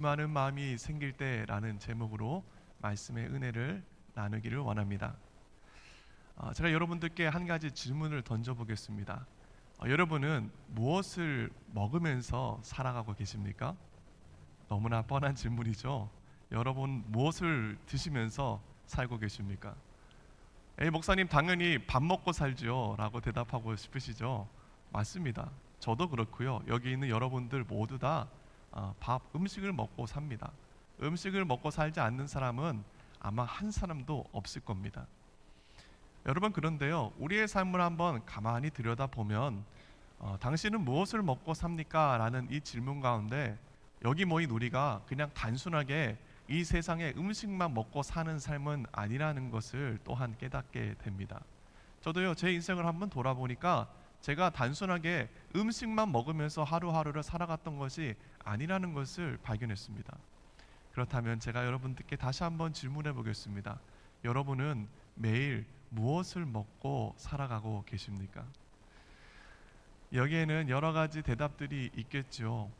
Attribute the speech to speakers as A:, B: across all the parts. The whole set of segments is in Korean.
A: 많은 마음이 생길 때라는 제목으로 말씀의 은혜를 나누기를 원합니다. 제가 여러분들께 한 가지 질문을 던져보겠습니다. 여러분은 무엇을 먹으면서 살아가고 계십니까? 너무나 뻔한 질문이죠. 여러분 무엇을 드시면서 살고 계십니까? 에이, 목사님 당연히 밥 먹고 살죠 라고 대답하고 싶으시죠? 맞습니다. 저도 그렇고요. 여기 있는 여러분들 모두 다 음식을 먹고 삽니다. 음식을 먹고 살지 않는 사람은 아마 한 사람도 없을 겁니다. 여러분, 그런데요, 우리의 삶을 한번 가만히 들여다보면 당신은 무엇을 먹고 삽니까? 라는 이 질문 가운데 여기 모인 우리가 그냥 단순하게 이 세상에 음식만 먹고 사는 삶은 아니라는 것을 또한 깨닫게 됩니다. 저도요, 제 인생을 한번 돌아보니까 제가 단순하게 음식만 먹으면서 하루하루를 살아갔던 것이 아니라는 것을 발견했습니다. 그렇다면 제가 여러분들께 다시 한번 질문해 보겠습니다. 여러분은 매일 무엇을 먹고 살아가고 계십니까? 여기에는 여러 가지 대답들이 있겠죠.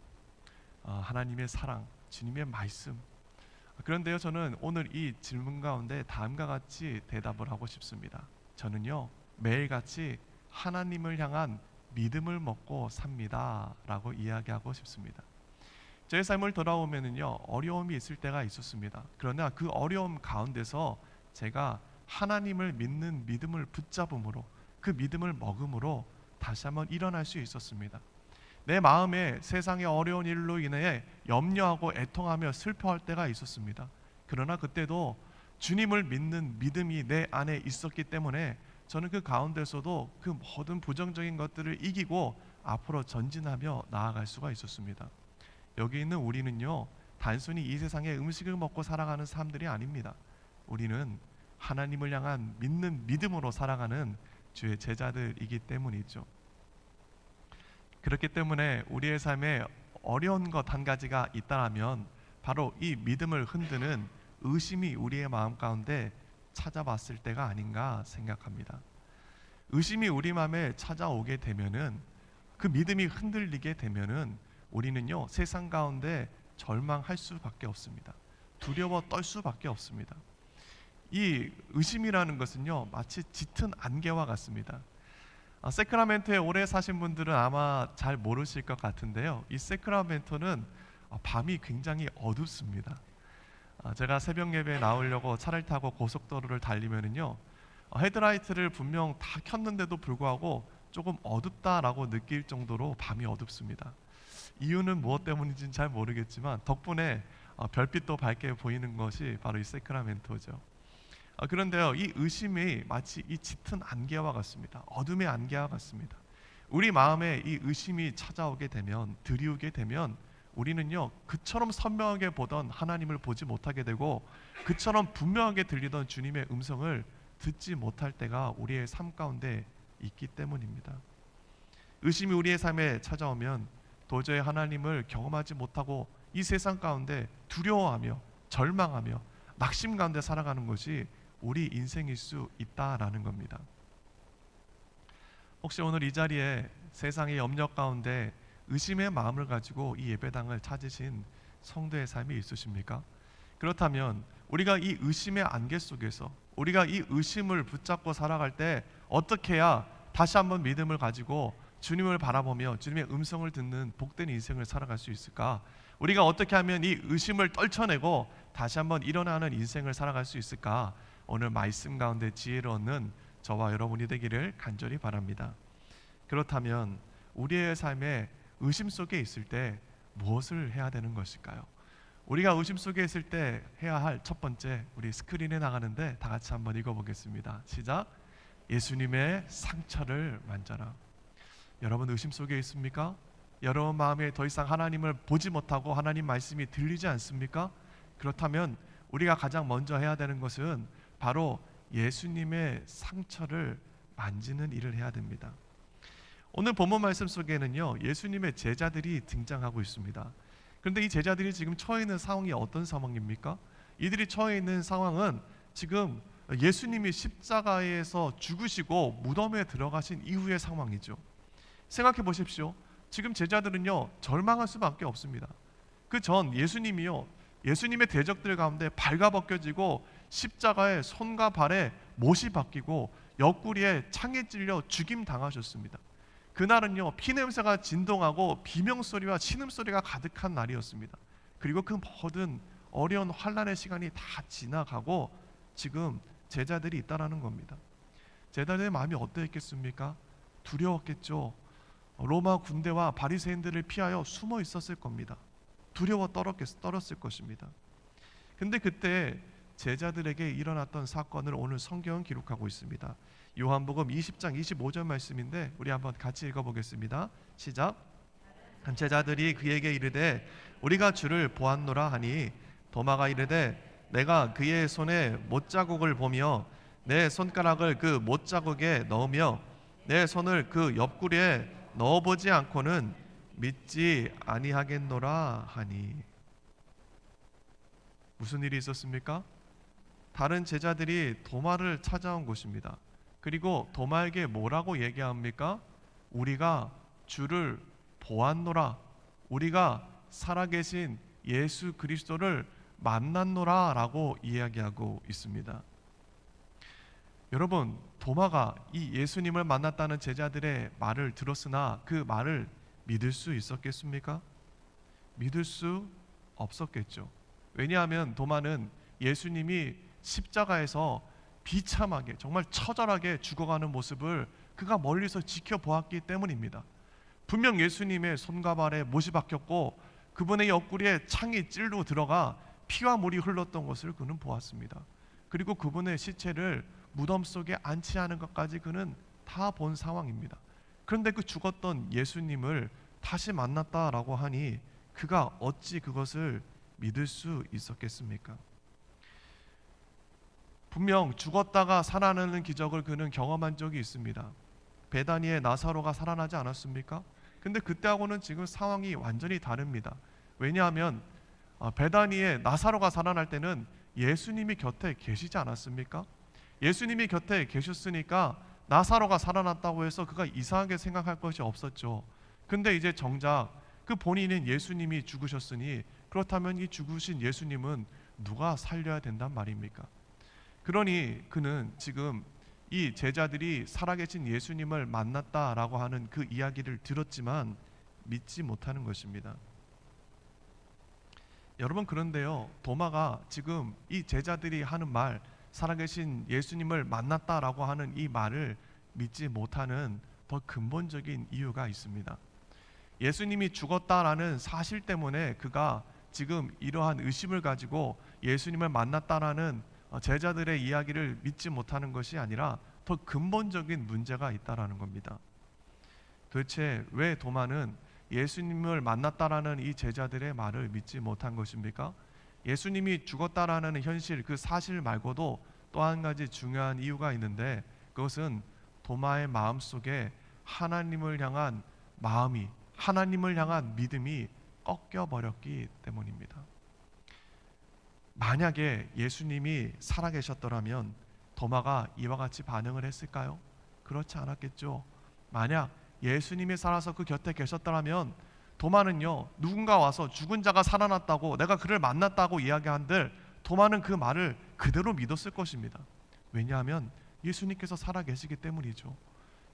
A: 하나님의 사랑, 주님의 말씀. 그런데요, 저는 오늘 이 질문 가운데 다음과 같이 대답을 하고 싶습니다. 저는요, 매일같이 하나님을 향한 믿음을 먹고 삽니다 라고 이야기하고 싶습니다. 제 삶을 돌아오면은요, 어려움이 있을 때가 있었습니다. 그러나 그 어려움 가운데서 제가 하나님을 믿는 믿음을 붙잡음으로, 그 믿음을 먹음으로 다시 한번 일어날 수 있었습니다. 내 마음에 세상의 어려운 일로 인해 염려하고 애통하며 슬퍼할 때가 있었습니다. 그러나 그때도 주님을 믿는 믿음이 내 안에 있었기 때문에 저는 그 가운데서도 그 모든 부정적인 것들을 이기고 앞으로 전진하며 나아갈 수가 있었습니다. 여기 있는 우리는요, 단순히 이 세상의 음식을 먹고 살아가는 사람들이 아닙니다. 우리는 하나님을 향한 믿는 믿음으로 살아가는 주의 제자들이기 때문이죠. 그렇기 때문에 우리의 삶에 어려운 것 한 가지가 있다면 바로 이 믿음을 흔드는 의심이 우리의 마음 가운데 찾아왔을 때가 아닌가 생각합니다. 의심이 우리 마음에 찾아오게 되면은, 그 믿음이 흔들리게 되면은 우리는요, 세상 가운데 절망할 수밖에 없습니다. 두려워 떨 수밖에 없습니다. 이 의심이라는 것은요, 마치 짙은 안개와 같습니다. 세크라멘토에 오래 사신 분들은 아마 잘 모르실 것 같은데요, 이 세크라멘토는 밤이 굉장히 어둡습니다. 제가 새벽 예배에 나오려고 차를 타고 고속도로를 달리면은요, 헤드라이트를 분명 다 켰는데도 불구하고 조금 어둡다라고 느낄 정도로 밤이 어둡습니다. 이유는 무엇 때문인지는 잘 모르겠지만 덕분에 별빛도 밝게 보이는 것이 바로 이 세크라멘토죠. 그런데요, 이 의심이 마치 이 짙은 안개와 같습니다. 어둠의 안개와 같습니다. 우리 마음에 이 의심이 찾아오게 되면, 들이우게 되면 우리는요, 그처럼 선명하게 보던 하나님을 보지 못하게 되고, 그처럼 분명하게 들리던 주님의 음성을 듣지 못할 때가 우리의 삶 가운데 있기 때문입니다. 의심이 우리의 삶에 찾아오면 도저히 하나님을 경험하지 못하고 이 세상 가운데 두려워하며 절망하며 낙심 가운데 살아가는 것이 우리 인생일 수 있다라는 겁니다. 혹시 오늘 이 자리에 세상의 염려 가운데 의심의 마음을 가지고 이 예배당을 찾으신 성도의 삶이 있으십니까? 그렇다면 우리가 이 의심의 안개 속에서, 우리가 이 의심을 붙잡고 살아갈 때 어떻게 해야 다시 한번 믿음을 가지고 주님을 바라보며 주님의 음성을 듣는 복된 인생을 살아갈 수 있을까? 우리가 어떻게 하면 이 의심을 떨쳐내고 다시 한번 일어나는 인생을 살아갈 수 있을까? 오늘 말씀 가운데 지혜를 얻는 저와 여러분이 되기를 간절히 바랍니다. 그렇다면 우리의 삶에 의심 속에 있을 때 무엇을 해야 되는 것일까요? 우리가 의심 속에 있을 때 해야 할 첫 번째, 우리 스크린에 나가는데 다 같이 한번 읽어보겠습니다. 시작. 예수님의 상처를 만져라. 여러분 의심 속에 있습니까? 여러분 마음에 더 이상 하나님을 보지 못하고 하나님 말씀이 들리지 않습니까? 그렇다면 우리가 가장 먼저 해야 되는 것은 바로 예수님의 상처를 만지는 일을 해야 됩니다. 오늘 본문 말씀 속에는요, 예수님의 제자들이 등장하고 있습니다. 그런데 이 제자들이 지금 처해 있는 상황이 어떤 상황입니까? 이들이 처해 있는 상황은 지금 예수님이 십자가에서 죽으시고 무덤에 들어가신 이후의 상황이죠. 생각해 보십시오. 지금 제자들은요, 절망할 수밖에 없습니다. 그 전 예수님이요, 예수님의 대적들 가운데 발가벗겨지고 십자가에 손과 발에 못이 박히고 옆구리에 창에 찔려 죽임 당하셨습니다. 그날은요, 피냄새가 진동하고 비명소리와 신음소리가 가득한 날이었습니다. 그리고 그 모든 어려운 환난의 시간이 다 지나가고 지금 제자들이 있다라는 겁니다. 제자들의 마음이 어떠했겠습니까? 두려웠겠죠. 로마 군대와 바리새인들을 피하여 숨어 있었을 겁니다. 두려워 떨었을 것입니다. 근데 그때 제자들에게 일어났던 사건을 오늘 성경은 기록하고 있습니다. 요한복음 20장 25절 말씀인데 우리 한번 같이 읽어보겠습니다. 시작. 제자들이 그에게 이르되 우리가 주를 보았노라 하니 도마가 이르되 내가 그의 손에 못자국을 보며 내 손가락을 그 못자국에 넣으며 내 손을 그 옆구리에 넣어보지 않고는 믿지 아니하겠노라 하니. 무슨 일이 있었습니까? 다른 제자들이 도마를 찾아온 곳입니다. 그리고 도마에게 뭐라고 얘기합니까? 우리가 주를 보았노라, 우리가 살아계신 예수 그리스도를 만났노라 라고 이야기하고 있습니다. 여러분, 도마가 이 예수님을 만났다는 제자들의 말을 들었으나 그 말을 믿을 수 있었겠습니까? 믿을 수 없었겠죠. 왜냐하면 도마는 예수님이 십자가에서 비참하게 정말 처절하게 죽어가는 모습을 그가 멀리서 지켜보았기 때문입니다. 분명 예수님의 손과 발에 못이 박혔고 그분의 옆구리에 창이 찔러 들어가 피와 물이 흘렀던 것을 그는 보았습니다. 그리고 그분의 시체를 무덤 속에 안치하는 것까지 그는 다 본 상황입니다. 그런데 그 죽었던 예수님을 다시 만났다라고 하니 그가 어찌 그것을 믿을 수 있었겠습니까? 분명 죽었다가 살아나는 기적을 그는 경험한 적이 있습니다. 베다니의 나사로가 살아나지 않았습니까? 근데 그때하고는 지금 상황이 완전히 다릅니다. 왜냐하면 베다니의 나사로가 살아날 때는 예수님이 곁에 계시지 않았습니까? 예수님이 곁에 계셨으니까 나사로가 살아났다고 해서 그가 이상하게 생각할 것이 없었죠. 근데 이제 정작 그 본인은 예수님이 죽으셨으니 그렇다면 이 죽으신 예수님은 누가 살려야 된단 말입니까? 그러니 그는 지금 이 제자들이 살아계신 예수님을 만났다라고 하는 그 이야기를 들었지만 믿지 못하는 것입니다. 여러분, 그런데요, 도마가 지금 이 제자들이 하는 말, 살아계신 예수님을 만났다라고 하는 이 말을 믿지 못하는 더 근본적인 이유가 있습니다. 예수님이 죽었다라는 사실 때문에 그가 지금 이러한 의심을 가지고 예수님을 만났다라는 제자들의 이야기를 믿지 못하는 것이 아니라 더 근본적인 문제가 있다라는 겁니다. 도대체 왜 도마는 예수님을 만났다라는 이 제자들의 말을 믿지 못한 것입니까? 예수님이 죽었다라는 현실, 그 사실 말고도 또 한 가지 중요한 이유가 있는데 그것은 도마의 마음속에 하나님을 향한 마음이, 하나님을 향한 믿음이 꺾여버렸기 때문입니다. 만약에 예수님이 살아계셨더라면 도마가 이와 같이 반응을 했을까요? 그렇지 않았겠죠. 만약 예수님이 살아서 그 곁에 계셨더라면 도마는요, 누군가 와서 죽은 자가 살아났다고, 내가 그를 만났다고 이야기한들 도마는 그 말을 그대로 믿었을 것입니다. 왜냐하면 예수님께서 살아계시기 때문이죠.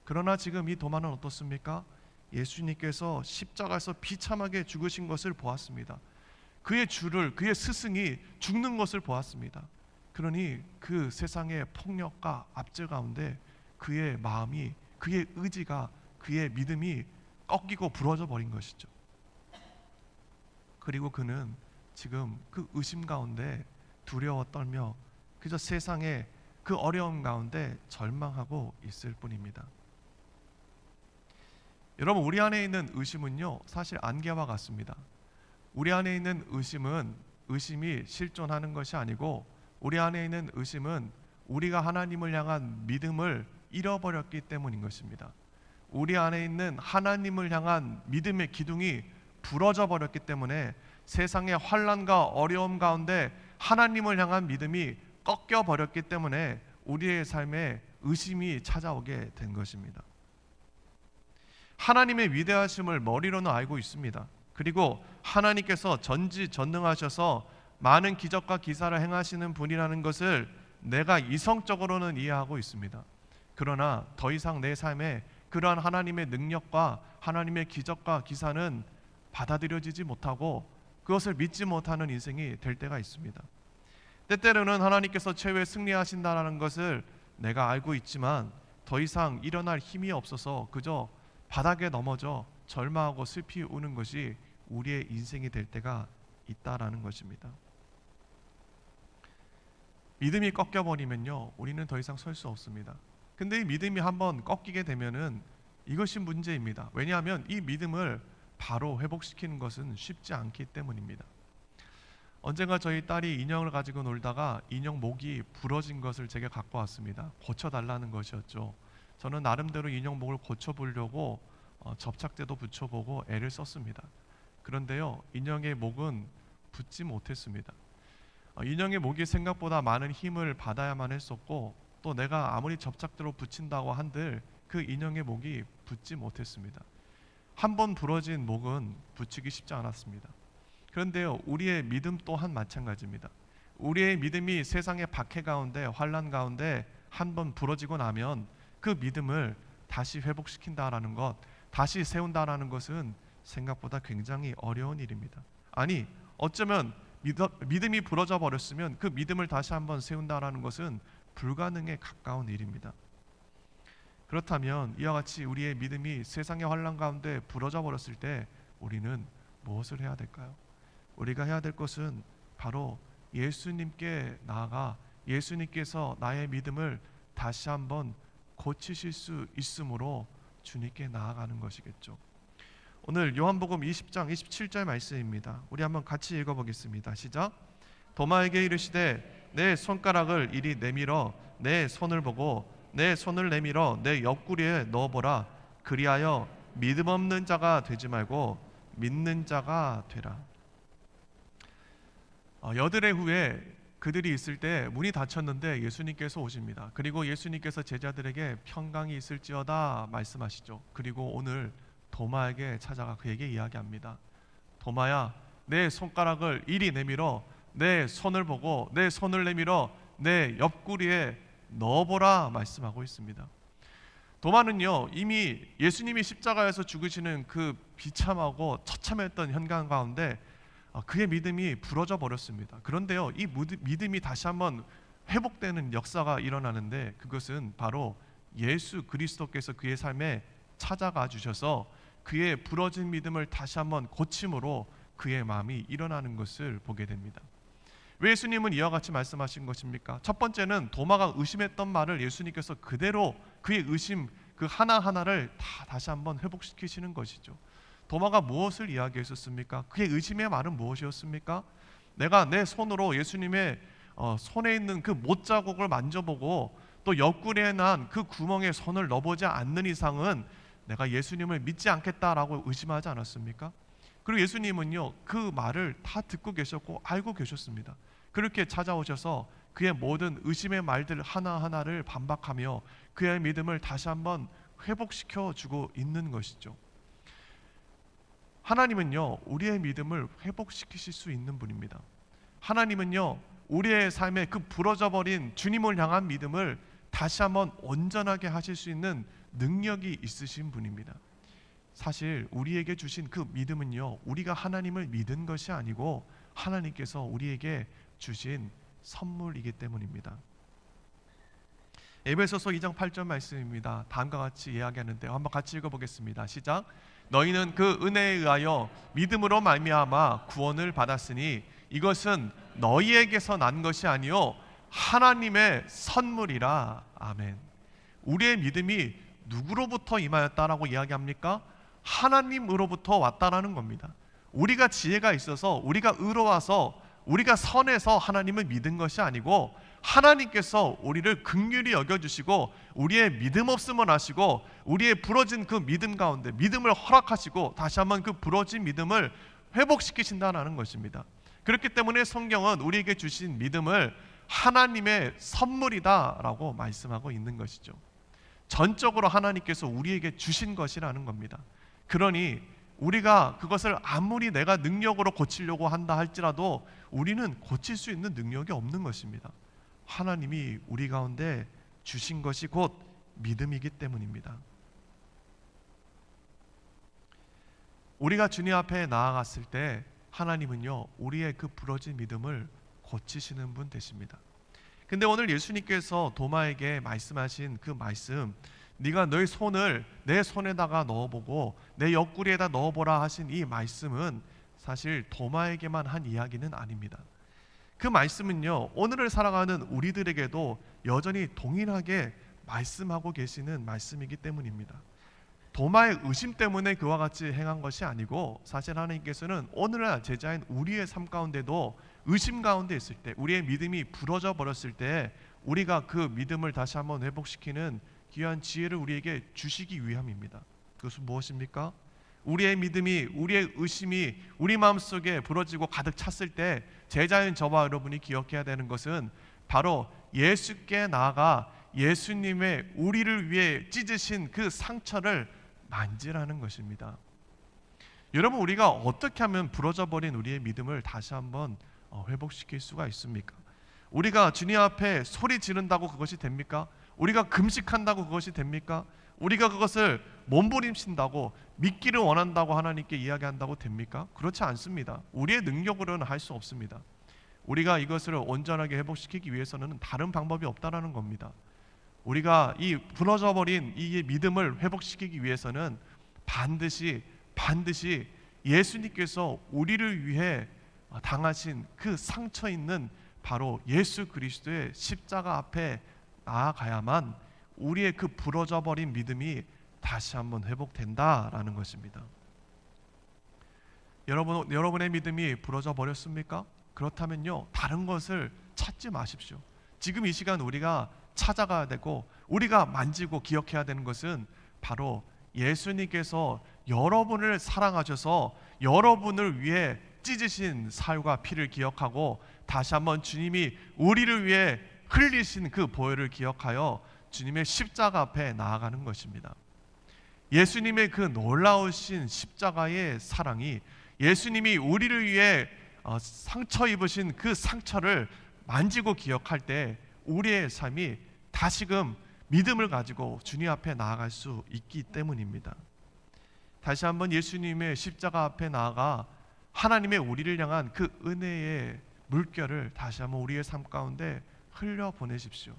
A: 그러나 지금 이 도마는 어떻습니까? 예수님께서 십자가에서 비참하게 죽으신 것을 보았습니다. 그의 주를, 그의 스승이 죽는 것을 보았습니다. 그러니 그 세상의 폭력과 압제 가운데 그의 마음이, 그의 의지가, 그의 믿음이 꺾이고 부러져 버린 것이죠. 그리고 그는 지금 그 의심 가운데 두려워 떨며 그저 세상의 그 어려움 가운데 절망하고 있을 뿐입니다. 여러분, 우리 안에 있는 의심은요, 사실 안개와 같습니다. 우리 안에 있는 의심은 의심이 실존하는 것이 아니고 우리 안에 있는 의심은 우리가 하나님을 향한 믿음을 잃어버렸기 때문인 것입니다. 우리 안에 있는 하나님을 향한 믿음의 기둥이 부러져 버렸기 때문에 세상의 환난과 어려움 가운데 하나님을 향한 믿음이 꺾여 버렸기 때문에 우리의 삶에 의심이 찾아오게 된 것입니다. 하나님의 위대하심을 머리로는 알고 있습니다. 그리고 하나님께서 전지전능하셔서 많은 기적과 기사를 행하시는 분이라는 것을 내가 이성적으로는 이해하고 있습니다. 그러나 더 이상 내 삶에 그러한 하나님의 능력과 하나님의 기적과 기사는 받아들여지지 못하고 그것을 믿지 못하는 인생이 될 때가 있습니다. 때때로는 하나님께서 최후에 승리하신다는 것을 내가 알고 있지만 더 이상 일어날 힘이 없어서 그저 바닥에 넘어져 절망하고 슬피 우는 것이 우리의 인생이 될 때가 있다라는 것입니다. 믿음이 꺾여버리면요, 우리는 더 이상 설 수 없습니다. 근데 이 믿음이 한번 꺾이게 되면은 이것이 문제입니다. 왜냐하면 이 믿음을 바로 회복시키는 것은 쉽지 않기 때문입니다. 언젠가 저희 딸이 인형을 가지고 놀다가 인형 목이 부러진 것을 제게 갖고 왔습니다. 고쳐달라는 것이었죠. 저는 나름대로 인형 목을 고쳐보려고 접착제도 붙여보고 애를 썼습니다. 그런데요, 인형의 목은 붙지 못했습니다. 인형의 목이 생각보다 많은 힘을 받아야만 했었고, 또 내가 아무리 접착제로 붙인다고 한들 그 인형의 목이 붙지 못했습니다. 한 번 부러진 목은 붙이기 쉽지 않았습니다. 그런데요, 우리의 믿음 또한 마찬가지입니다. 우리의 믿음이 세상의 박해 가운데, 환난 가운데 한 번 부러지고 나면 그 믿음을 다시 회복시킨다라는 것, 다시 세운다라는 것은 생각보다 굉장히 어려운 일입니다. 아니, 어쩌면 믿음이 부러져 버렸으면 그 믿음을 다시 한번 세운다라는 것은 불가능에 가까운 일입니다. 그렇다면 이와 같이 우리의 믿음이 세상의 환난 가운데 부러져 버렸을 때 우리는 무엇을 해야 될까요? 우리가 해야 될 것은 바로 예수님께 나아가 예수님께서 나의 믿음을 다시 한번 고치실 수 있으므로 주님께 나아가는 것이겠죠. 오늘 요한복음 20장 27절 말씀입니다. 우리 한번 같이 읽어보겠습니다. 시작. 도마에게 이르시되 내 손가락을 이리 내밀어 내 손을 보고 내 손을 내밀어 내 옆구리에 넣어보라. 그리하여 믿음 없는 자가 되지 말고 믿는 자가 되라. 여드레 후에 그들이 있을 때 문이 닫혔는데 예수님께서 오십니다. 그리고 예수님께서 제자들에게 평강이 있을지어다 말씀하시죠. 그리고 오늘 도마에게 찾아가 그에게 이야기합니다. 도마야, 내 손가락을 이리 내밀어 내 손을 보고 내 손을 내밀어 내 옆구리에 넣어보라 말씀하고 있습니다. 도마는요, 이미 예수님이 십자가에서 죽으시는 그 비참하고 처참했던 현장 가운데 그의 믿음이 부러져 버렸습니다. 그런데요, 이 믿음이 다시 한번 회복되는 역사가 일어나는데 그것은 바로 예수 그리스도께서 그의 삶에 찾아가 주셔서 그의 부러진 믿음을 다시 한번 고침으로 그의 마음이 일어나는 것을 보게 됩니다. 왜 예수님은 이와 같이 말씀하신 것입니까? 첫 번째는 도마가 의심했던 말을 예수님께서 그대로 그의 의심 그 하나하나를 다 다시 한번 회복시키시는 것이죠. 도마가 무엇을 이야기했었습니까? 그의 의심의 말은 무엇이었습니까? 내가 내 손으로 예수님의 손에 있는 그 못자국을 만져보고 또 옆구리에 난 그 구멍에 손을 넣어보지 않는 이상은 내가 예수님을 믿지 않겠다라고 의심하지 않았습니까? 그리고 예수님은요, 그 말을 다 듣고 계셨고 알고 계셨습니다. 그렇게 찾아오셔서 그의 모든 의심의 말들 하나하나를 반박하며 그의 믿음을 다시 한번 회복시켜 주고 있는 것이죠. 하나님은요, 우리의 믿음을 회복시키실 수 있는 분입니다. 하나님은요, 우리의 삶에 그 부러져 버린 주님을 향한 믿음을 다시 한번 온전하게 하실 수 있는 능력이 있으신 분입니다. 사실 우리에게 주신 그 믿음은요, 우리가 하나님을 믿은 것이 아니고 하나님께서 우리에게 주신 선물이기 때문입니다. 에베소서 2장 8절 말씀입니다. 다음과 같이 이야기하는데 한번 같이 읽어보겠습니다. 시작. 너희는 그 은혜에 의하여 믿음으로 말미암아 구원을 받았으니 이것은 너희에게서 난 것이 아니요 하나님의 선물이라. 아멘. 우리의 믿음이 누구로부터 임하였다라고 이야기합니까? 하나님으로부터 왔다라는 겁니다. 우리가 지혜가 있어서 우리가 의로워서 우리가 선해서 하나님을 믿은 것이 아니고 하나님께서 우리를 긍휼히 여겨주시고 우리의 믿음 없음을 아시고 우리의 부러진 그 믿음 가운데 믿음을 허락하시고 다시 한번 그 부러진 믿음을 회복시키신다는 것입니다. 그렇기 때문에 성경은 우리에게 주신 믿음을 하나님의 선물이다라고 말씀하고 있는 것이죠. 전적으로 하나님께서 우리에게 주신 것이라는 겁니다. 그러니 우리가 그것을 아무리 내가 능력으로 고치려고 한다 할지라도 우리는 고칠 수 있는 능력이 없는 것입니다. 하나님이 우리 가운데 주신 것이 곧 믿음이기 때문입니다. 우리가 주님 앞에 나아갔을 때 하나님은요, 우리의 그 부러진 믿음을 고치시는 분 되십니다. 근데 오늘 예수님께서 도마에게 말씀하신 그 말씀, 네가 너의 손을 내 손에다가 넣어보고 내 옆구리에다 넣어보라 하신 이 말씀은 사실 도마에게만 한 이야기는 아닙니다. 그 말씀은요, 오늘을 살아가는 우리들에게도 여전히 동일하게 말씀하고 계시는 말씀이기 때문입니다. 도마의 의심 때문에 그와 같이 행한 것이 아니고, 사실 하나님께서는 오늘날 제자인 우리의 삶 가운데도 의심 가운데 있을 때, 우리의 믿음이 부러져 버렸을 때 우리가 그 믿음을 다시 한번 회복시키는 귀한 지혜를 우리에게 주시기 위함입니다. 그것은 무엇입니까? 우리의 믿음이, 우리의 의심이 우리 마음속에 부러지고 가득 찼을 때 제자인 저와 여러분이 기억해야 되는 것은 바로 예수께 나아가 예수님의 우리를 위해 찢으신 그 상처를 만지라는 것입니다. 여러분, 우리가 어떻게 하면 부러져 버린 우리의 믿음을 다시 한번 회복시킬 수가 있습니까? 우리가 주님 앞에 소리 지른다고 그것이 됩니까? 우리가 금식한다고 그것이 됩니까? 우리가 그것을 몸부림친다고, 믿기를 원한다고 하나님께 이야기한다고 됩니까? 그렇지 않습니다. 우리의 능력으로는 할 수 없습니다. 우리가 이것을 온전하게 회복시키기 위해서는 다른 방법이 없다라는 겁니다. 우리가 이 부러져 버린 이 믿음을 회복시키기 위해서는 반드시 예수님께서 우리를 위해 당하신 그 상처 있는 바로 예수 그리스도의 십자가 앞에 나아가야만 우리의 그 부러져 버린 믿음이 다시 한번 회복된다라는 것입니다. 여러분의 믿음이 부러져 버렸습니까? 그렇다면요, 다른 것을 찾지 마십시오. 지금 이 시간 우리가 찾아가야 되고 우리가 만지고 기억해야 되는 것은 바로 예수님께서 여러분을 사랑하셔서 여러분을 위해 찢으신 살과 피를 기억하고, 다시 한번 주님이 우리를 위해 흘리신 그 보혈을 기억하여 주님의 십자가 앞에 나아가는 것입니다. 예수님의 그 놀라우신 십자가의 사랑이, 예수님이 우리를 위해 상처 입으신 그 상처를 만지고 기억할 때 우리의 삶이 다시금 믿음을 가지고 주님 앞에 나아갈 수 있기 때문입니다. 다시 한번 예수님의 십자가 앞에 나아가 하나님의 우리를 향한 그 은혜의 물결을 다시 한번 우리의 삶 가운데 흘려 보내십시오.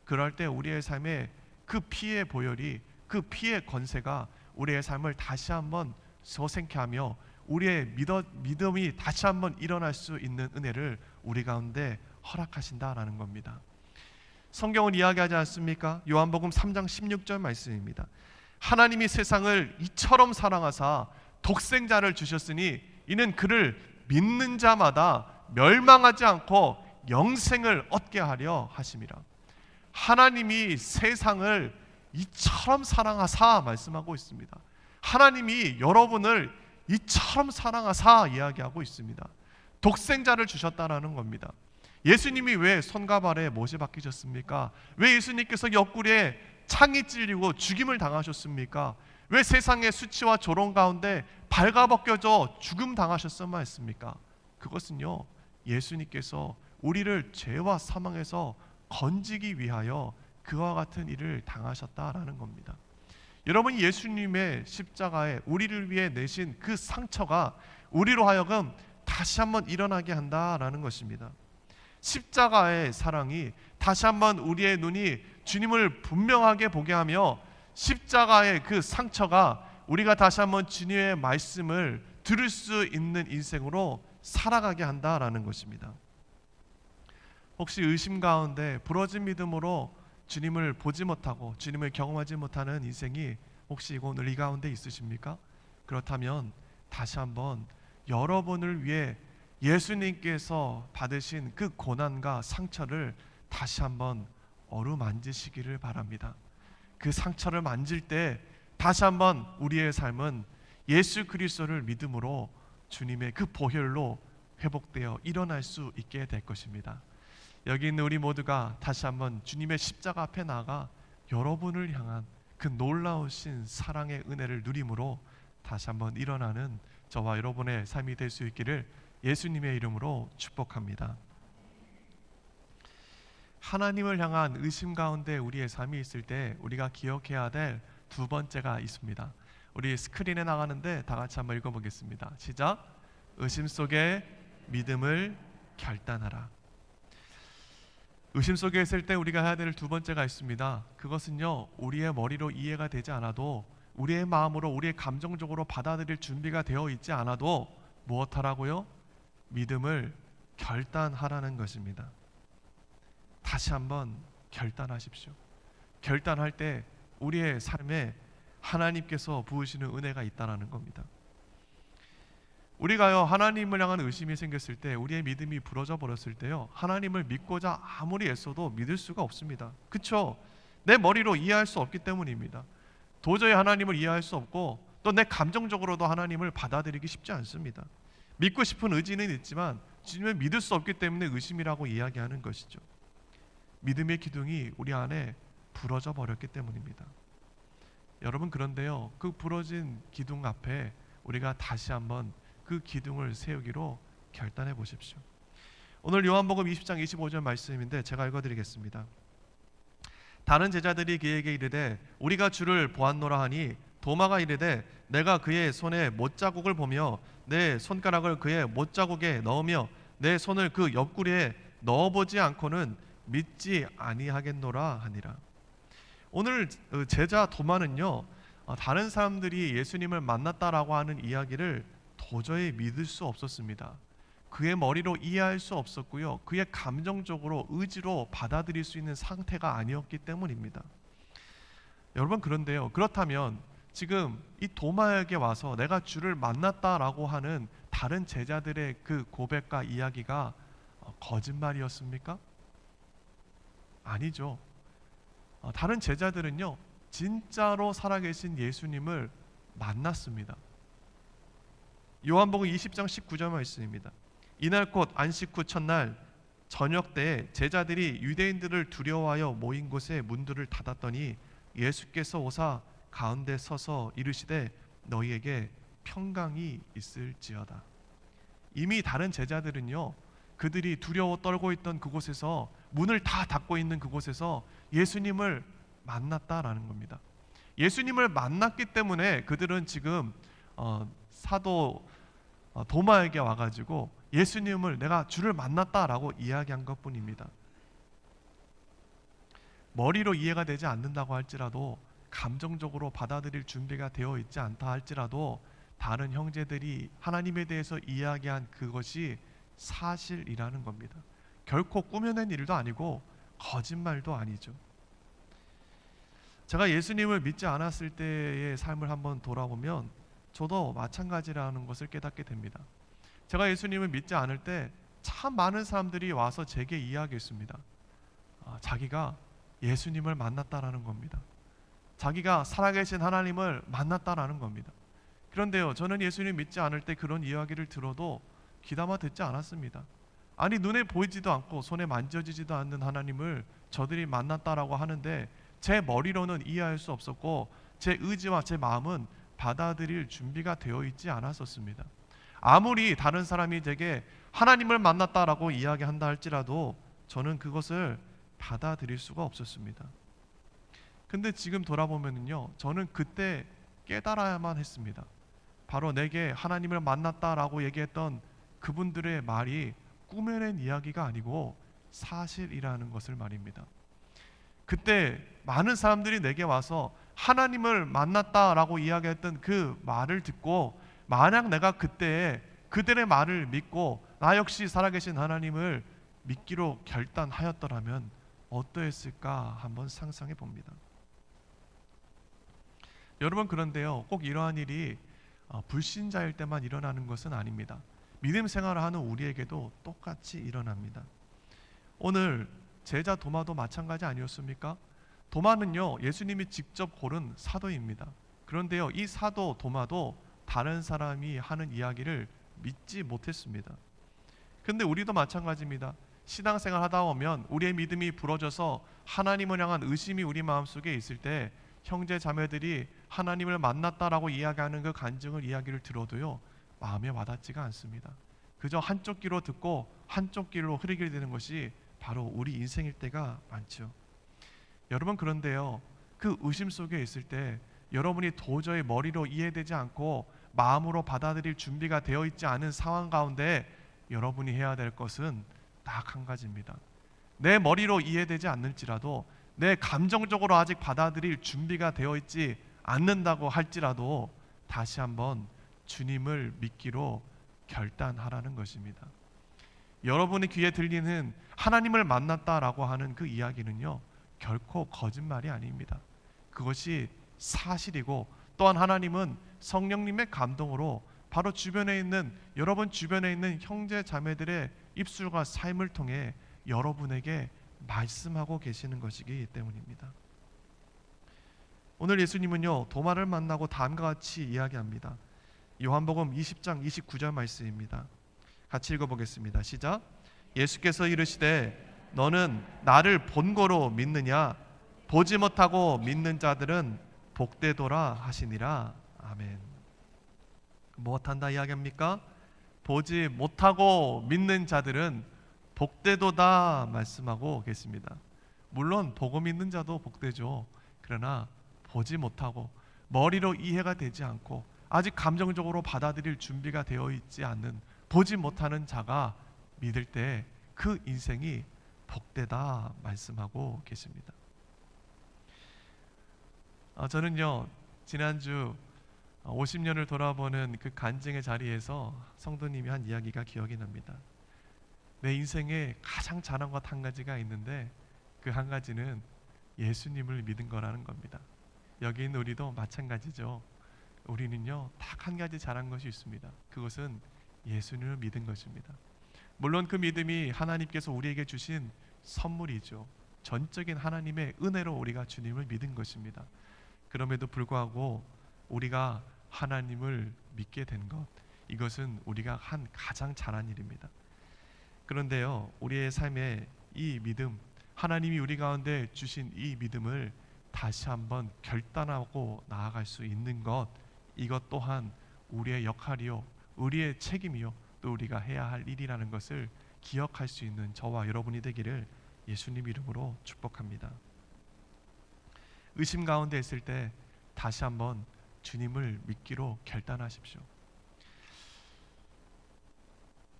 A: 그럴 때 우리의 삶에 그 피의 보혈이, 그 피의 권세가 우리의 삶을 다시 한번 소생케 하며 우리의 믿음이 다시 한번 일어날 수 있는 은혜를 우리 가운데 허락하신다라는 겁니다. 성경은 이야기하지 않습니까? 요한복음 3장 16절 말씀입니다. 하나님이 세상을 이처럼 사랑하사 독생자를 주셨으니 이는 그를 믿는 자마다 멸망하지 않고 영생을 얻게 하려 하심이라. 하나님이 세상을 이처럼 사랑하사 말씀하고 있습니다. 하나님이 여러분을 이처럼 사랑하사 이야기하고 있습니다. 독생자를 주셨다라는 겁니다. 예수님이 왜 손과 발에 못이 박히셨습니까? 왜 예수님께서 옆구리에 창이 찔리고 죽임을 당하셨습니까? 왜 세상의 수치와 조롱 가운데 발가벗겨져 죽음 당하셨어야 했습니까? 그것은요, 예수님께서 우리를 죄와 사망에서 건지기 위하여 그와 같은 일을 당하셨다라는 겁니다. 여러분, 예수님의 십자가에 우리를 위해 내신 그 상처가 우리로 하여금 다시 한번 일어나게 한다라는 것입니다. 십자가의 사랑이 다시 한번 우리의 눈이 주님을 분명하게 보게 하며, 십자가의 그 상처가 우리가 다시 한번 주님의 말씀을 들을 수 있는 인생으로 살아가게 한다라는 것입니다. 혹시 의심 가운데 부러진 믿음으로 주님을 보지 못하고 주님을 경험하지 못하는 인생이 혹시 오늘 이 가운데 있으십니까? 그렇다면 다시 한번 여러분을 위해 예수님께서 받으신 그 고난과 상처를 다시 한번 어루만지시기를 바랍니다. 그 상처를 만질 때 다시 한번 우리의 삶은 예수 그리스도를 믿음으로 주님의 그 보혈로 회복되어 일어날 수 있게 될 것입니다. 여기 있는 우리 모두가 다시 한번 주님의 십자가 앞에 나가 여러분을 향한 그 놀라우신 사랑의 은혜를 누림으로 다시 한번 일어나는 저와 여러분의 삶이 될 수 있기를 예수님의 이름으로 축복합니다. 하나님을 향한 의심 가운데 우리의 삶이 있을 때 우리가 기억해야 될 두 번째가 있습니다. 우리 스크린에 나가는데 다 같이 한번 읽어보겠습니다. 시작. 의심 속에 믿음을 결단하라. 의심 속에 있을 때 우리가 해야 될 두 번째가 있습니다. 그것은요, 우리의 머리로 이해가 되지 않아도, 우리의 마음으로, 우리의 감정적으로 받아들일 준비가 되어 있지 않아도 무엇하라고요? 믿음을 결단하라는 것입니다. 다시 한번 결단하십시오. 결단할 때 우리의 삶에 하나님께서 부으시는 은혜가 있다는 겁니다. 우리가요, 하나님을 향한 의심이 생겼을 때, 우리의 믿음이 부러져 버렸을 때요, 하나님을 믿고자 아무리 애써도 믿을 수가 없습니다. 그쵸? 내 머리로 이해할 수 없기 때문입니다. 도저히 하나님을 이해할 수 없고, 또 내 감정적으로도 하나님을 받아들이기 쉽지 않습니다. 믿고 싶은 의지는 있지만 주님을 믿을 수 없기 때문에 의심이라고 이야기하는 것이죠. 믿음의 기둥이 우리 안에 부러져 버렸기 때문입니다. 여러분, 그런데요, 그 부러진 기둥 앞에 우리가 다시 한번 그 기둥을 세우기로 결단해 보십시오. 오늘 요한복음 20장 25절 말씀인데 제가 읽어드리겠습니다. 다른 제자들이 그에게 이르되 우리가 주를 보았노라 하니 도마가 이르되 내가 그의 손에 못자국을 보며 내 손가락을 그의 못자국에 넣으며 내 손을 그 옆구리에 넣어보지 않고는 믿지 아니하겠노라 하니라. 오늘 제자 도마는요, 다른 사람들이 예수님을 만났다라고 하는 이야기를 도저히 믿을 수 없었습니다. 그의 머리로 이해할 수 없었고요, 그의 감정적으로 의지로 받아들일 수 있는 상태가 아니었기 때문입니다. 여러분, 그런데요, 그렇다면 지금 이 도마에게 와서 내가 주를 만났다라고 하는 다른 제자들의 그 고백과 이야기가 거짓말이었습니까? 아니죠. 다른 제자들은요, 진짜로 살아계신 예수님을 만났습니다. 요한복음 20장 19절 말씀입니다. 이날 곧 안식 후 첫날 저녁 때에 제자들이 유대인들을 두려워하여 모인 곳에 문들을 닫았더니 예수께서 오사 가운데 서서 이르시되 너희에게 평강이 있을지어다. 이미 다른 제자들은요, 그들이 두려워 떨고 있던 그곳에서, 문을 다 닫고 있는 그곳에서 예수님을 만났다라는 겁니다. 예수님을 만났기 때문에 그들은 지금 사도 도마에게 와가지고 예수님을 내가 주를 만났다라고 이야기한 것뿐입니다. 머리로 이해가 되지 않는다고 할지라도, 감정적으로 받아들일 준비가 되어 있지 않다 할지라도 다른 형제들이 하나님에 대해서 이야기한 그것이 사실이라는 겁니다. 결코 꾸며낸 일도 아니고 거짓말도 아니죠. 제가 예수님을 믿지 않았을 때의 삶을 한번 돌아보면 저도 마찬가지라는 것을 깨닫게 됩니다. 제가 예수님을 믿지 않을 때 참 많은 사람들이 와서 제게 이야기했습니다. 자기가 예수님을 만났다라는 겁니다. 자기가 살아계신 하나님을 만났다라는 겁니다. 그런데요, 저는 예수님 믿지 않을 때 그런 이야기를 들어도 귀담아 듣지 않았습니다. 아니, 눈에 보이지도 않고 손에 만져지지도 않는 하나님을 저들이 만났다라고 하는데 제 머리로는 이해할 수 없었고 제 의지와 제 마음은 받아들일 준비가 되어 있지 않았었습니다. 아무리 다른 사람이 제게 하나님을 만났다라고 이야기한다 할지라도 저는 그것을 받아들일 수가 없었습니다. 근데 지금 돌아보면요, 저는 그때 깨달아야만 했습니다. 바로 내게 하나님을 만났다라고 얘기했던 그분들의 말이 꾸며낸 이야기가 아니고 사실이라는 것을 말입니다. 그때 많은 사람들이 내게 와서 하나님을 만났다라고 이야기했던 그 말을 듣고, 만약 내가 그때 그들의 말을 믿고 나 역시 살아계신 하나님을 믿기로 결단하였더라면 어떠했을까 한번 상상해 봅니다. 여러분, 그런데요, 꼭 이러한 일이 불신자일 때만 일어나는 것은 아닙니다. 믿음 생활을 하는 우리에게도 똑같이 일어납니다. 오늘 제자 도마도 마찬가지 아니었습니까? 도마는요, 예수님이 직접 고른 사도입니다. 그런데요, 이 사도 도마도 다른 사람이 하는 이야기를 믿지 못했습니다. 근데 우리도 마찬가지입니다. 신앙생활 하다 보면 우리의 믿음이 부러져서 하나님을 향한 의심이 우리 마음속에 있을 때 형제 자매들이 하나님을 만났다라고 이야기하는 그 간증을 이야기를 들어도요, 마음에 와닿지가 않습니다. 그저 한쪽 귀로 듣고 한쪽 귀로 흐르게 되는 것이 바로 우리 인생일 때가 많죠. 여러분, 그런데요, 그 의심 속에 있을 때 여러분이 도저히 머리로 이해되지 않고 마음으로 받아들일 준비가 되어 있지 않은 상황 가운데 여러분이 해야 될 것은 딱 한 가지입니다. 내 머리로 이해되지 않을지라도, 내 감정적으로 아직 받아들일 준비가 되어 있지 않는다고 할지라도 다시 한번 주님을 믿기로 결단하라는 것입니다. 여러분의 귀에 들리는 하나님을 만났다라고 하는 그 이야기는요, 결코 거짓말이 아닙니다. 그것이 사실이고, 또한 하나님은 성령님의 감동으로 바로 주변에 있는, 여러분 주변에 있는 형제 자매들의 입술과 삶을 통해 여러분에게 말씀하고 계시는 것이기 때문입니다. 오늘 예수님은요, 도마를 만나고 다음과 같이 이야기합니다. 요한복음 20장 29절 말씀입니다. 같이 읽어보겠습니다. 시작. 예수께서 이르시되 너는 나를 본거로 믿느냐? 보지 못하고 믿는 자들은 복되도라 하시니라. 아멘. 무엇한다 이야기합니까? 보지 못하고 믿는 자들은 복되도다 말씀하고 계십니다. 물론 보고 믿는 자도 복되죠. 그러나 보지 못하고 머리로 이해가 되지 않고 아직 감정적으로 받아들일 준비가 되어 있지 않는, 보지 못하는 자가 믿을 때 그 인생이 복되다 말씀하고 계십니다. 저는요, 지난주 50년을 돌아보는 그 간증의 자리에서 성도님이 한 이야기가 기억이 납니다. 내 인생에 가장 잘한 것 한 가지가 있는데, 그 한 가지는 예수님을 믿은 거라는 겁니다. 여기 있는 우리도 마찬가지죠. 우리는요, 딱 한 가지 잘한 것이 있습니다. 그것은 예수님을 믿은 것입니다. 물론 그 믿음이 하나님께서 우리에게 주신 선물이죠. 전적인 하나님의 은혜로 우리가 주님을 믿은 것입니다. 그럼에도 불구하고 우리가 하나님을 믿게 된 것, 이것은 우리가 한 가장 잘한 일입니다. 그런데요, 우리의 삶에 이 믿음, 하나님이 우리 가운데 주신 이 믿음을 다시 한번 결단하고 나아갈 수 있는 것, 이것 또한 우리의 역할이요, 우리의 책임이요, 또 우리가 해야 할 일이라는 것을 기억할 수 있는 저와 여러분이 되기를 예수님 이름으로 축복합니다. 의심 가운데 있을 때 다시 한번 주님을 믿기로 결단하십시오.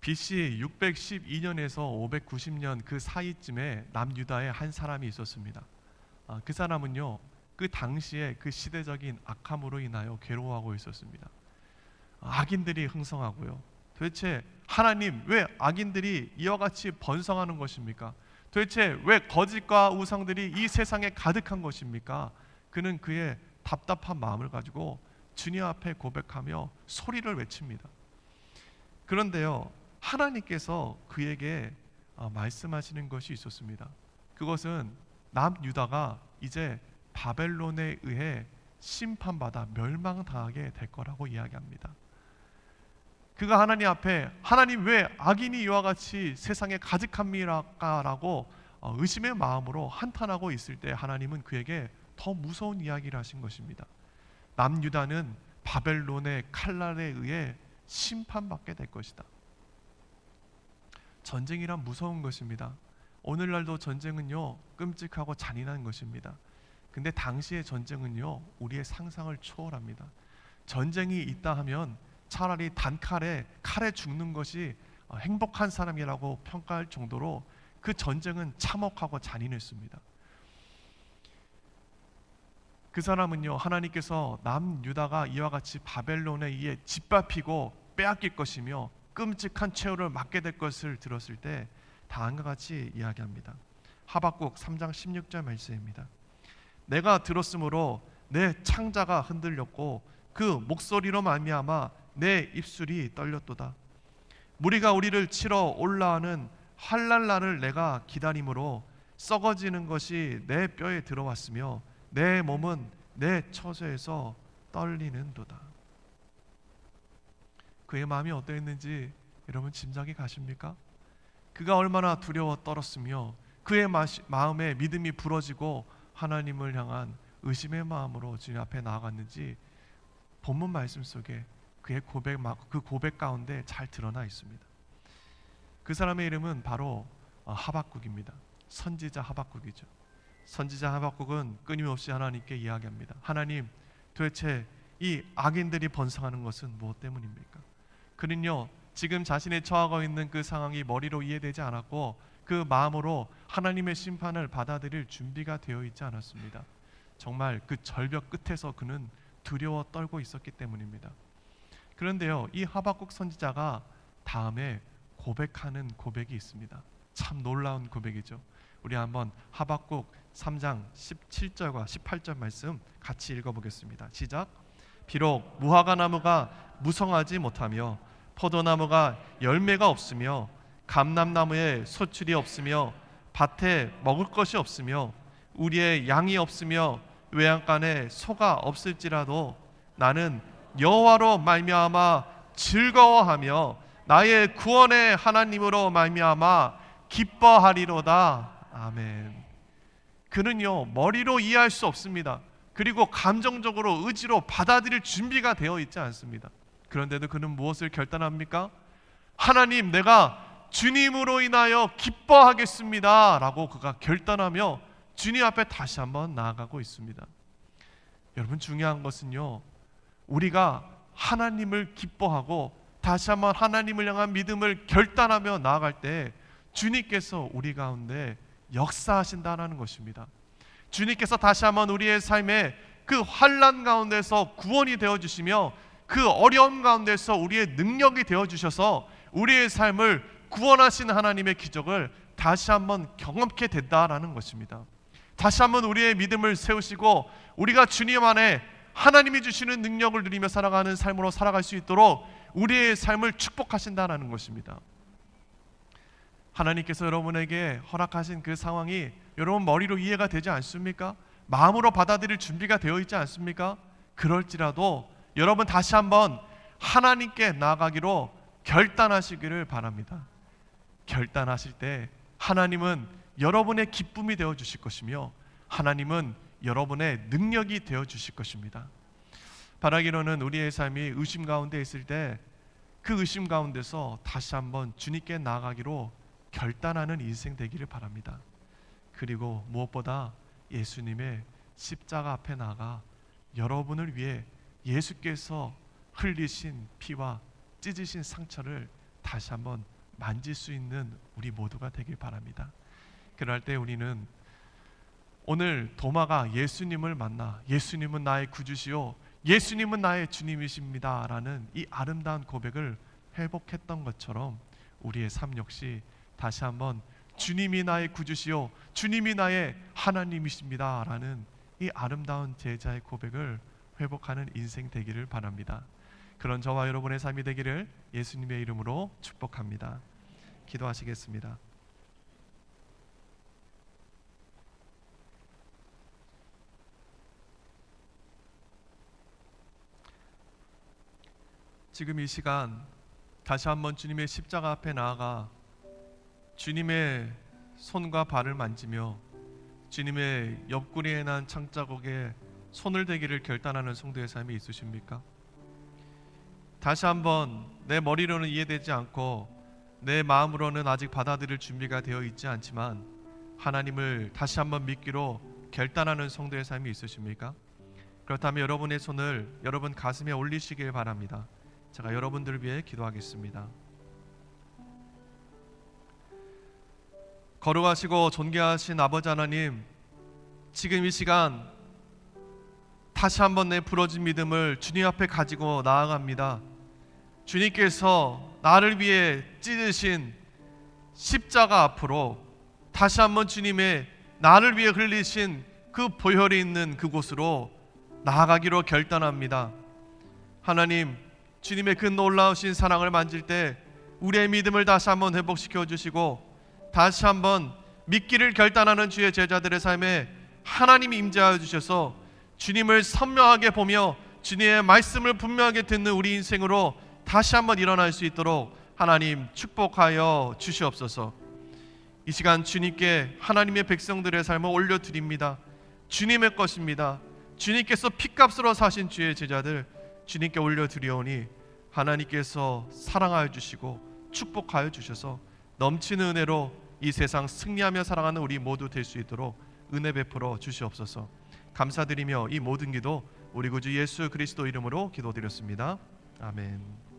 A: BC 612년에서 590년 그 사이쯤에 남유다에 한 사람이 있었습니다. 그 사람은요, 그 당시에 그 시대적인 악함으로 인하여 괴로워하고 있었습니다. 악인들이 흥성하고요. 도대체 하나님, 왜 악인들이 이와 같이 번성하는 것입니까? 도대체 왜 거짓과 우상들이 이 세상에 가득한 것입니까? 그는 그의 답답한 마음을 가지고 주님 앞에 고백하며 소리를 외칩니다. 그런데요, 하나님께서 그에게 말씀하시는 것이 있었습니다. 그것은 남유다가 이제 바벨론에 의해 심판받아 멸망당하게 될 거라고 이야기합니다. 그가 하나님 앞에, 하나님 왜 악인이 이와 같이 세상에 가득합니까라고 의심의 마음으로 한탄하고 있을 때 하나님은 그에게 더 무서운 이야기를 하신 것입니다. 남유다는 바벨론의 칼날에 의해 심판받게 될 것이다. 전쟁이란 무서운 것입니다. 오늘날도 전쟁은요, 끔찍하고 잔인한 것입니다. 근데 당시의 전쟁은요, 우리의 상상을 초월합니다. 전쟁이 있다 하면 차라리 칼에 죽는 것이 행복한 사람이라고 평가할 정도로 그 전쟁은 참혹하고 잔인했습니다. 그 사람은요, 하나님께서 남유다가 이와 같이 바벨론에 의해 짓밟히고 빼앗길 것이며 끔찍한 최후를 맞게 될 것을 들었을 때 다음과 같이 이야기합니다. 하박국 3장 16절 말씀입니다. 내가 들었으므로 내 창자가 흔들렸고 그 목소리로 말미암아 내 입술이 떨렸도다. 무리가 우리를 치러 올라오는 환난날을 내가 기다림으로 썩어지는 것이 내 뼈에 들어왔으며 내 몸은 내 처소에서 떨리는도다. 그의 마음이 어떠했는지 여러분 짐작이 가십니까? 그가 얼마나 두려워 떨었으며 그의 마음에 믿음이 부러지고 하나님을 향한 의심의 마음으로 주님 앞에 나아갔는지 본문 말씀 속에 그의 그 고백 가운데 잘 드러나 있습니다. 그 사람의 이름은 바로 하박국입니다. 선지자 하박국이죠. 선지자 하박국은 끊임없이 하나님께 이야기합니다. 하나님, 도대체 이 악인들이 번성하는 것은 무엇 때문입니까? 그는요, 지금 자신이 처하고 있는 그 상황이 머리로 이해되지 않았고 그 마음으로 하나님의 심판을 받아들일 준비가 되어 있지 않았습니다. 정말 그 절벽 끝에서 그는 두려워 떨고 있었기 때문입니다. 그런데요, 이 하박국 선지자가 다음에 고백하는 고백이 있습니다. 참 놀라운 고백이죠. 우리 한번 하박국 3장 17절과 18절 말씀 같이 읽어보겠습니다. 시작. 비록 무화과 나무가 무성하지 못하며 포도나무가 열매가 없으며 감람나무에 소출이 없으며 밭에 먹을 것이 없으며 우리의 양이 없으며 외양간에 소가 없을지라도 나는 여호와로 말미암아 즐거워하며 나의 구원의 하나님으로 말미암아 기뻐하리로다. 아멘. 그는요, 머리로 이해할 수 없습니다. 그리고 감정적으로 의지로 받아들일 준비가 되어 있지 않습니다. 그런데도 그는 무엇을 결단합니까? 하나님, 내가 주님으로 인하여 기뻐하겠습니다 라고 그가 결단하며 주님 앞에 다시 한번 나아가고 있습니다. 여러분, 중요한 것은요, 우리가 하나님을 기뻐하고 다시 한번 하나님을 향한 믿음을 결단하며 나아갈 때 주님께서 우리 가운데 역사하신다는 것입니다. 주님께서 다시 한번 우리의 삶에 그 환난 가운데서 구원이 되어주시며 그 어려움 가운데서 우리의 능력이 되어주셔서 우리의 삶을 구원하신 하나님의 기적을 다시 한번 경험케 된다라는 것입니다. 다시 한번 우리의 믿음을 세우시고 우리가 주님 안에 하나님이 주시는 능력을 누리며 살아가는 삶으로 살아갈 수 있도록 우리의 삶을 축복하신다는 것입니다. 하나님께서 여러분에게 허락하신 그 상황이 여러분 머리로 이해가 되지 않습니까? 마음으로 받아들일 준비가 되어 있지 않습니까? 그럴지라도 여러분 다시 한번 하나님께 나아가기로 결단하시기를 바랍니다. 결단하실 때 하나님은 여러분의 기쁨이 되어 주실 것이며 하나님은 여러분의 능력이 되어 주실 것입니다. 바라기로는 우리의 삶이 의심 가운데 있을 때 그 의심 가운데서 다시 한번 주님께 나아가기로 결단하는 인생 되기를 바랍니다. 그리고 무엇보다 예수님의 십자가 앞에 나가 여러분을 위해 예수께서 흘리신 피와 찢으신 상처를 다시 한번 만질 수 있는 우리 모두가 되길 바랍니다. 그럴 때 우리는 오늘 도마가 예수님을 만나 예수님은 나의 구주시요 예수님은 나의 주님이십니다 라는 이 아름다운 고백을 회복했던 것처럼 우리의 삶 역시 다시 한번 주님이 나의 구주시요 주님이 나의 하나님이십니다 라는 이 아름다운 제자의 고백을 회복하는 인생 되기를 바랍니다. 그런 저와 여러분의 삶이 되기를 예수님의 이름으로 축복합니다. 기도하시겠습니다. 지금 이 시간 다시 한번 주님의 십자가 앞에 나아가 주님의 손과 발을 만지며 주님의 옆구리에 난 창자국에 손을 대기를 결단하는 성도의 삶이 있으십니까? 다시 한번 내 머리로는 이해되지 않고 내 마음으로는 아직 받아들일 준비가 되어 있지 않지만 하나님을 다시 한번 믿기로 결단하는 성도의 삶이 있으십니까? 그렇다면 여러분의 손을 여러분 가슴에 올리시길 바랍니다. 제가 여러분들을 위해 기도하겠습니다. 거룩하시고 존귀하신 아버지 하나님, 지금 이 시간 다시 한번 내 부러진 믿음을 주님 앞에 가지고 나아갑니다. 주님께서 나를 위해 찢으신 십자가 앞으로 다시 한번 주님의 나를 위해 흘리신 그 보혈이 있는 그곳으로 나아가기로 결단합니다. 하나님, 주님의 그 놀라우신 사랑을 만질 때 우리의 믿음을 다시 한번 회복시켜 주시고 다시 한번 믿기를 결단하는 주의 제자들의 삶에 하나님이 임재하여 주셔서 주님을 선명하게 보며 주님의 말씀을 분명하게 듣는 우리 인생으로 다시 한번 일어날 수 있도록 하나님 축복하여 주시옵소서. 이 시간 주님께 하나님의 백성들의 삶을 올려드립니다. 주님의 것입니다. 주님께서 피값으로 사신 주의 제자들 주님께 올려드리오니 하나님께서 사랑하여 주시고 축복하여 주셔서 넘치는 은혜로 이 세상 승리하며 살아가는 우리 모두 될 수 있도록 은혜 베풀어 주시옵소서. 감사드리며 이 모든 기도 우리 구주 예수 그리스도 이름으로 기도드렸습니다. 아멘.